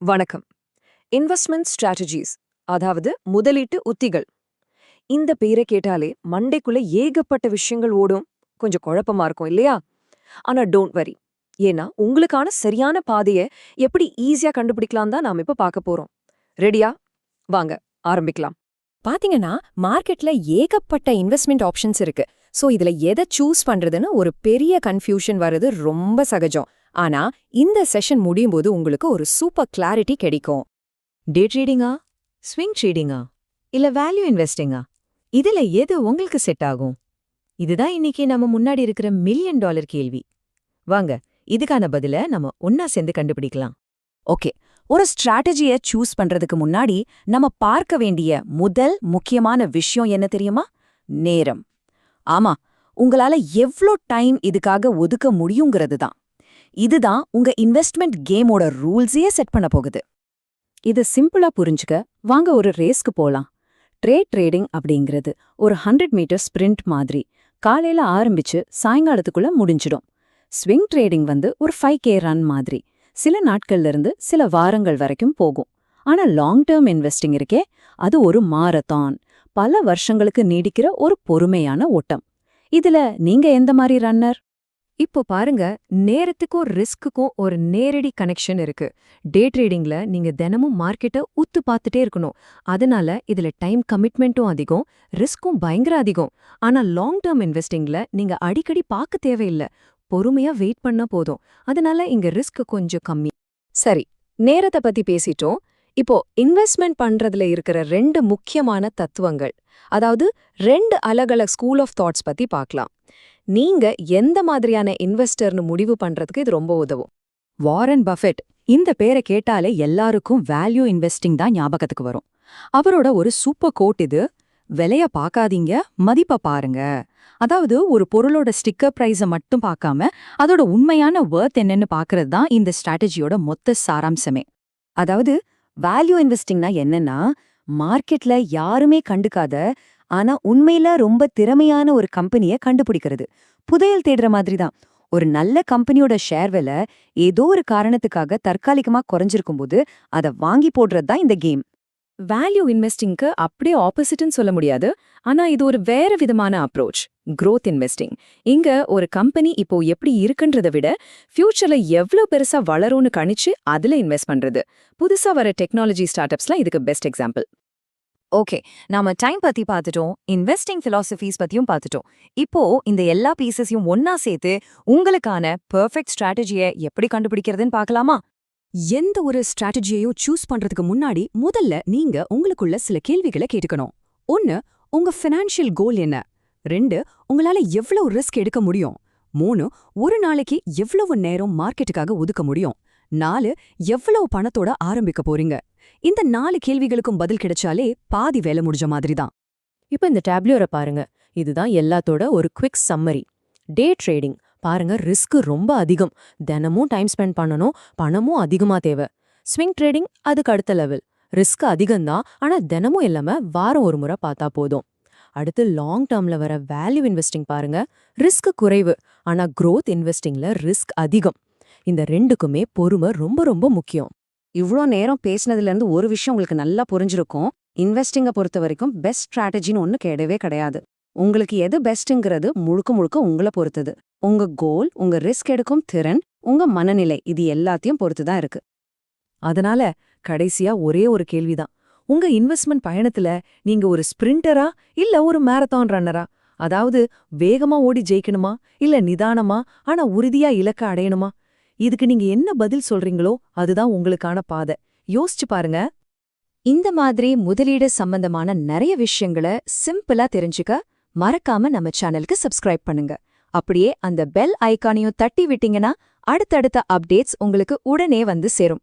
வணக்கம். Investment strategies, அதாவது முதலீட்டு உத்திகள். இந்த பேரை கேட்டாலே மண்டைக்குள்ள ஏகப்பட்ட விஷயங்கள் ஓடும். கொஞ்சம் குழப்பமா இருக்கும் இல்லையா? ஆனா டோன்ட் வரி. ஏன்னா உங்களுக்கான சரியான பாதையை எப்படி ஈஸியா கண்டுபிடிக்கலாம் தான் நாம இப்ப பார்க்க போறோம். ரெடியா? வாங்க ஆரம்பிக்கலாம். பாத்தீங்கன்னா மார்க்கெட்ல ஏகப்பட்ட இன்வெஸ்ட்மெண்ட் ஆப்ஷன்ஸ் இருக்கு. சோ இதுல எதை சூஸ் பண்றதுன்னு ஒரு பெரிய கன்ஃபியூஷன் வர்றது ரொம்ப சகஜம். ஆனா இந்த செஷன் முடியும் போது உங்களுக்கு ஒரு சூப்பர் கிளாரிட்டி கிடைக்கும். டே ட்ரேடிங்கா, ஸ்விங் ட்ரேடிங்கா, இல்ல வேல்யூ இன்வெஸ்டிங்கா, இதுல எது உங்களுக்கு செட் ஆகும்? இதுதான் இன்னைக்கு நம்ம முன்னாடி இருக்கிற $1 மில்லியன் கேள்வி. வாங்க, இதுக்கான பதில நம்ம ஒன்னா சேர்ந்து கண்டுபிடிக்கலாம். ஓகே, ஒரு ஸ்ட்ராட்டஜியை சூஸ் பண்றதுக்கு முன்னாடி நம்ம பார்க்க வேண்டிய முதல் முக்கியமான விஷயம் என்ன தெரியுமா? நேரம். ஆமா, உங்களால எவ்ளோ டைம் இதுக்காக ஒதுக்க முடியுங்கிறது தான். இதுதான் உங்க இன்வெஸ்ட்மெண்ட் கேமோட ரூல்ஸையே செட் பண்ண போகுது. இது சிம்பிளா புரிஞ்சுக்க வாங்க ஒரு ரேஸ்க்கு போலாம். ட்ரேடிங் அப்படிங்கிறது ஒரு 100 மீட்டர் ஸ்பிரிண்ட் மாதிரி. காலையில ஆரம்பிச்சு சாயங்காலத்துக்குள்ள முடிஞ்சிடும். ஸ்விங் ட்ரேடிங் ஒரு 5K ரன் மாதிரி. சில நாட்கள்ல இருந்து சில வாரங்கள் வரைக்கும் போகும். ஆனா லாங் டேர்ம் இன்வெஸ்டிங் இருக்கே, அது ஒரு மாரத்தான். பல வருஷங்களுக்கு நீடிக்கிற ஒரு பொறுமையான ஓட்டம். இதுல நீங்க எந்த மாதிரி ரன்னர்? இப்போ பாருங்க, நேரத்துக்கும் ரிஸ்க்குக்கும் ஒரு நேரடி கனெக்ஷன் இருக்கு. டே ட்ரேடிங்ல நீங்க தினமும் மார்க்கெட்டை உத்து பார்த்துட்டே இருக்கணும். அதனால இதுல டைம் கமிட்மெண்ட்டும் அதிகம், ரிஸ்க்கும் பயங்கர அதிகம். ஆனா லாங் டேர்ம் இன்வெஸ்டிங்ல நீங்க அடிக்கடி பார்க்க தேவையில்லை, பொறுமையா வெயிட் பண்ண போதும். அதனால இங்க ரிஸ்க் கொஞ்சம் கம்மி. சரி, நேரத்தை பத்தி பேசிட்டோம். இப்போ இன்வெஸ்ட்மெண்ட் பண்றதுல இருக்கிற 2 முக்கியமான தத்துவங்கள், அதாவது 2 அலகலக ஸ்கூல் ஆஃப் தாட்ஸ் பத்தி பார்க்கலாம். நீங்க எந்த மாதிரியான இன்வெஸ்டர்னு முடிவு பண்றதுக்கு இது ரொம்ப உதவும். வாரன் பஃபெட், இந்த பேரை கேட்டாலே எல்லாருக்கும் வேல்யூ இன்வெஸ்டிங் தான் ஞாபகத்துக்கு வரும். அவரோட ஒரு சூப்பர் கோட் இது: விலைய பார்க்காதீங்க, மதிப்பை பாருங்க. அதாவது ஒரு பொருளோட ஸ்டிக்கர் பிரைஸை மட்டும் பார்க்காம அதோட உண்மையான வர்த் என்னன்னு பார்க்கறது தான் இந்த ஸ்ட்ராட்டஜியோட மொத்த சாராம்சமே. அதாவது வேல்யூ இன்வெஸ்டிங்னா என்னன்னா, மார்க்கெட்ல யாருமே கண்டுக்காத ஆனா உண்மையில ரொம்ப திறமையான ஒரு கம்பெனியை கண்டுபிடிக்கிறது. புதையல் தேடுற மாதிரி தான். ஒரு நல்ல கம்பெனியோட ஷேர் விலை ஏதோ ஒரு காரணத்துக்காக தற்காலிகமா குறைஞ்சிருக்கும்போது அதை வாங்கி போடுறது தான் இந்த கேம். வேல்யூ இன்வெஸ்டிங்க்கு அப்படியே ஆப்போசிட்னு சொல்ல முடியாது. ஆனா இது ஒரு வேற விதமான அப்ரோச், growth இன்வெஸ்டிங். இங்க ஒரு கம்பெனி இப்போ எப்படி இருக்குன்றதை விட ஃபியூச்சர்ல எவ்வளவு பெருசா வளரும்னு கணிச்சு அதுல இன்வெஸ்ட் பண்றது. புதுசா வர டெக்னாலஜி ஸ்டார்ட் அப்ஸ்லாம் இதுக்கு பெஸ்ட் எக்ஸாம்பிள். ஓகே, நாம டைம் பத்தி பார்த்துட்டோம், இன்வெஸ்டிங் பிலாசபிஸ் பத்தியும் பார்த்துட்டோம். இப்போ இந்த எல்லா பீசஸையும் ஒன்னா சேர்த்து உங்களுக்கான பெர்ஃபெக்ட் ஸ்ட்ராட்டஜியை எப்படி கண்டுபிடிக்கிறதுன்னு பார்க்கலாமா? எந்த ஒரு ஸ்ட்ராட்டஜியையும் சூஸ் பண்றதுக்கு முன்னாடி முதல்ல நீங்க உங்களுக்குள்ள சில கேள்விகளை கேட்டுக்கணும். 1, உங்க ஃபினான்ஷியல் கோல் என்ன? 2, உங்களால எவ்வளவு ரிஸ்க் எடுக்க முடியும்? 3, ஒரு நாளைக்கு எவ்வளவு நேரம் மார்க்கெட்டுக்காக ஒதுக்க முடியும்? 4, எவ்வளவு பணத்தோட ஆரம்பிக்க போறீங்க? இந்த 4 கேள்விகளுக்கும் பதில் கிடைச்சாலே பாதி வேலை முடிஞ்ச மாதிரி தான். இப்ப இந்த டேப்லோரை பாருங்க. இதுதான் எல்லாத்தோட ஒரு குவிக் சம்மரி. டே ட்ரேடிங் பாருங்க, ரிஸ்க் ரொம்ப அதிகம். தினமும் டைம் ஸ்பெண்ட் பண்ணணும், பணமும் அதிகமா தேவை. ஸ்விங் ட்ரேடிங் அதுக்கு அடுத்த லெவல். ரிஸ்க் அதிகம்தான், ஆனா தினமும் இல்லாம வாரம் ஒரு முறை பார்த்தா போதும். அடுத்து லாங் டேர்ம்ல வர வேல்யூ இன்வெஸ்டிங் பாருங்க, ரிஸ்க் குறைவு, ஆனா growth இன்வெஸ்டிங்ல ரிஸ்க் அதிகம். இந்த 2க்குமே பொறுமை ரொம்ப ரொம்ப முக்கியம். இவ்ளோ நேரம் பேசினதுல இருந்து ஒரு விஷயம் உங்களுக்கு நல்லா புரிஞ்சிருக்கும். இன்வெஸ்டிங்கை பொறுத்த வரைக்கும் பெஸ்ட் ஸ்ட்ராட்டஜின்னு ஒண்ணு கிடையவே கிடையாது. உங்களுக்கு எது பெஸ்ட்ங்கிறது முழுக்க முழுக்க உங்களை பொறுத்தது. உங்க கோல், உங்க ரிஸ்க் எடுக்கும் திறன், உங்க மனநிலை, இது எல்லாத்தையும் பொறுத்துதான் இருக்கு. அதனால கடைசியா ஒரே ஒரு கேள்விதான். உங்க இன்வெஸ்ட்மெண்ட் பயணத்துல நீங்க ஒரு ஸ்பிரிண்டரா இல்ல ஒரு மாரத்தான் ரன்னரா? அதாவது வேகமா ஓடி ஜெயிக்கணுமா இல்ல நிதானமா ஆனா உறுதியா இலக்க அடையணுமா? இதுக்கு நீங்க என்ன பதில் சொல்றீங்களோ அதுதான் உங்களுக்கான பாதை. யோசிச்சு பாருங்க. இந்த மாதிரி முதலீடு சம்பந்தமான நிறைய விஷயங்களை சிம்பிளா தெரிஞ்சுக்க மறக்காம நம்ம சேனலுக்கு சப்ஸ்கிரைப் பண்ணுங்க. அப்படியே அந்த பெல் ஐகானையும் தட்டி விட்டீங்கன்னா அடுத்தடுத்த அப்டேட்ஸ் உங்களுக்கு உடனே வந்து சேரும்.